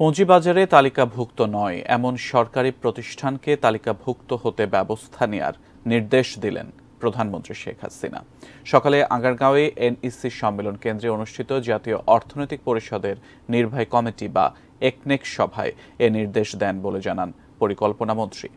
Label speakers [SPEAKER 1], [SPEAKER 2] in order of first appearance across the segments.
[SPEAKER 1] পুঁজিবাজারে তালিকাভুক্ত নয় এমন সরকারি প্রতিষ্ঠানকে তালিকাভুক্ত হতে ব্যবস্থা নেয়ার নির্দেশ দিলেন প্রধানমন্ত্রী শেখ হাসিনা। সকালে আগারগাঁওয়ে এনইসি সম্মেলন কেন্দ্রে অনুষ্ঠিত জাতীয় অর্থনৈতিক পরিষদের নির্বাহী কমিটি বা একনেক সভায় এ নির্দেশ দেন বলে জানান পরিকল্পনামন্ত্রী।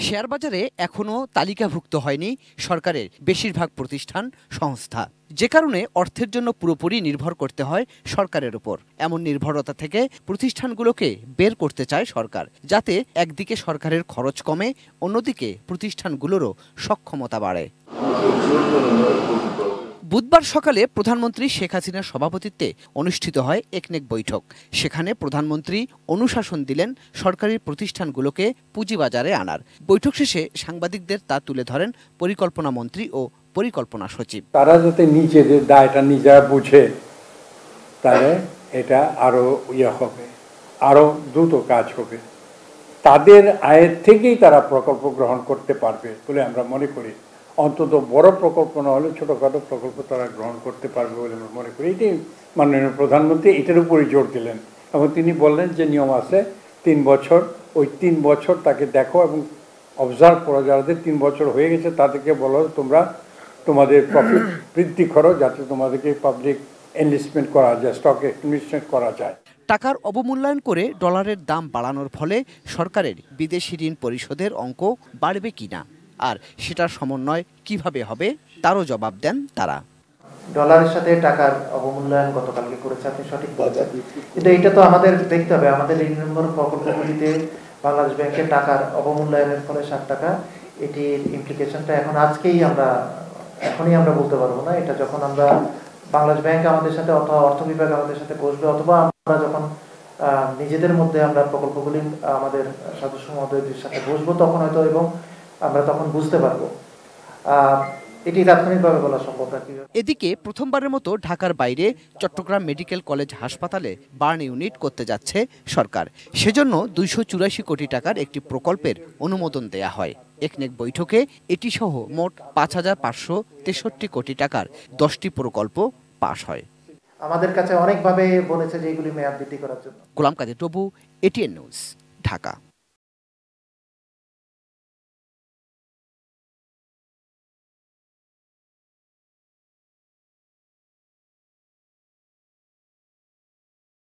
[SPEAKER 2] শেয়ারবাজারে এখনও তালিকাভুক্ত হয়নি সরকারের বেশিরভাগ প্রতিষ্ঠান সংস্থা, যে কারণে অর্থের জন্য পুরোপুরি নির্ভর করতে হয় সরকারের উপর। এমন নির্ভরতা থেকে প্রতিষ্ঠানগুলোকে বের করতে চায় সরকার, যাতে একদিকে সরকারের খরচ কমে, অন্যদিকে প্রতিষ্ঠানগুলোরও সক্ষমতা বাড়ে। বুধবার সকালে প্রধানমন্ত্রী শেখ হাসিনার সভাপতিত্বে অনুষ্ঠিত হয় একনেক বৈঠক। সেখানে প্রধানমন্ত্রী অনুশাসন দিলেন সরকারি প্রতিষ্ঠানগুলোকে পুঁজিবাজারে আনার। বৈঠক শেষে সাংবাদিকদের তা তুলে ধরেন পরিকল্পনা মন্ত্রী ও পরিকল্পনা সচিব।
[SPEAKER 3] তারা যাতে নিজেদের দায়টা নিজেরা বুঝে, তাহলে এটা আরো হবে, আরো দ্রুত কাজ হবে। তাদের আয়ের থেকেই তারা প্রকল্প গ্রহণ করতে পারবে বলে আমরা মনে করি। অন্তত বড় প্রকল্প না হলে ছোটখাটো প্রকল্প তারা গ্রহণ করতে পারবে বলে আমরা মনে করি। এটাই মাননীয় প্রধানমন্ত্রী এটার উপরই জোর দিলেন এবং তিনি বললেন যে নিয়ম আছে 3 বছর, ওই 3 বছর তাকে দেখো এবং অবজার্ভ করো। যাদের 3 বছর হয়ে গেছে তাদেরকে বলো তোমরা তোমাদের প্রফিট বৃদ্ধি করো, যাতে তোমাদেরকে পাবলিক এনলিস্টমেন্ট করা যায়, স্টকে ইনভেস্টমেন্ট করা যায়।
[SPEAKER 2] টাকার অবমূল্যায়ন করে ডলারের দাম বাড়ানোর ফলে সরকারের বিদেশি ঋণ পরিশোধের অঙ্ক বাড়বে কিনা আর সেটার সমন্বয় কিভাবে হবে তারও জবাব দেন তারা।
[SPEAKER 4] ডলারের সাথে টাকার অবমূল্যায়ন গতকালকে করেছে, আপনি সঠিক বলেছেন, কিন্তু এটা তো আমাদের দেখতে হবে। আমাদের ঋণ নির্ভর প্রকল্পগুলিতে বাংলাদেশ ব্যাংকের টাকার অবমূল্যায়নের ফলে 60 টাকা, এটির ইমপ্লিকেশনটা এখনই আমরা বলতে পারবো না। এটা যখন আমরা বাংলাদেশ ব্যাংক আমাদের সাথে অথবা অর্থ বিভাগ আমাদের সাথে বসবে, অথবা আমরা যখন নিজেদের মধ্যে আমরা প্রকল্পগুলি আমাদের সদস্য মহোদয়দের সাথে বসবো, তখন হয়তো এবং আমরা তখন বুঝতে পারবো। এটি তাৎক্ষণিকভাবে বলা সম্ভব না।
[SPEAKER 2] এদিকে প্রথমবারের মতো ঢাকার বাইরে চট্টগ্রাম মেডিকেল কলেজ হাসপাতালে বার্ন ইউনিট করতে যাচ্ছে সরকার। সেজন্য 284 কোটি টাকার একটি প্রকল্পের অনুমোদন দেয়া হয়। একনেক বৈঠকে এটি সহ মোট 5563 কোটি টাকার 10টি প্রকল্প পাশ হয়।
[SPEAKER 4] আমাদের কাছে অনেকভাবে বলেছে যে এগুলি মেয়াদ বৃদ্ধি করার জন্য।
[SPEAKER 2] গোলাম কাদের তবু, এটিএন নিউজ, ঢাকা।